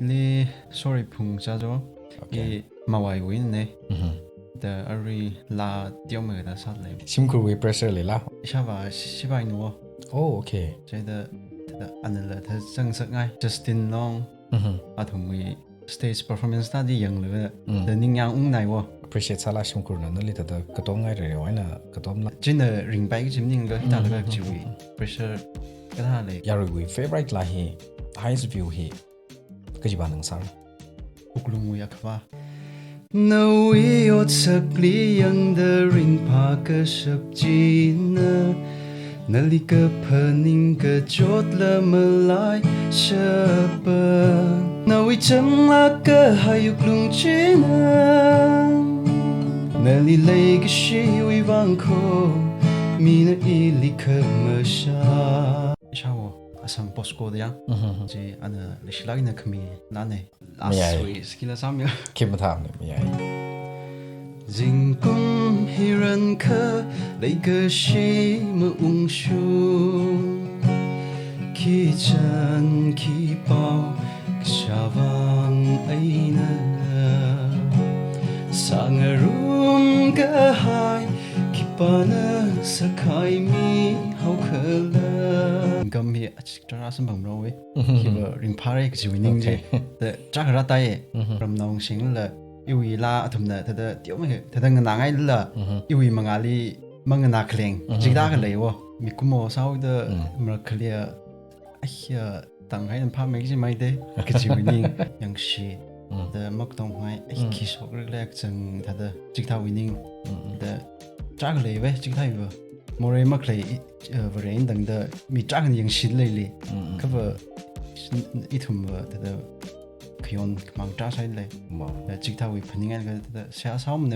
li sorry phung cha jo i mawai win ne the ari la tiom me da sat le sim kur we pressure le la shaba shibai no oh okay che da anala the sang sak ngai Justin Long athum wi stage performance ta di yang le the ning yang ung nai wo appreciate sala sim kur na li ta ka to ngai re wa na ka tom la chin the ring bai jim ning ga ta la chi wi pressure ka ha le ya we favorite la hi highest view hi ka ji ba nang sar uklung wi akwa no we ot sakli yang the ring pa ka shap jina nali ka paning ka jot la malai shapa no we chang la ka hayuk lung china nali lay ka shi wi wang ko mina ili ka masha shawo asam posko dia ji ana lishlagi na kami nane asui skila samya kim tham ne mi ai Jing kum hiran ka lay ka shi ma ung shu ki chan ki pao shavang aina sangarum ka hai ki pana sakai mi hau khala gam hi achik tara sam bang ro we ki ba ring pare ki wining je the chakra tai from nong sing la iwi la athumna thada tiom he thada ngana ngai la iwi mangali mangana kleng jigda ga lewo mikumo sau de mar clear ahya tangai pha me ji mai de ki ji wining yang shi the mak tong mai ki sok lek chang thada jigda wining the chak lewe jigda iwa more mak le varen dang da mi chak yang shin le le ka ba ithum thada kyon mang ta sai le chik tha wi phaninga ga sia saum ne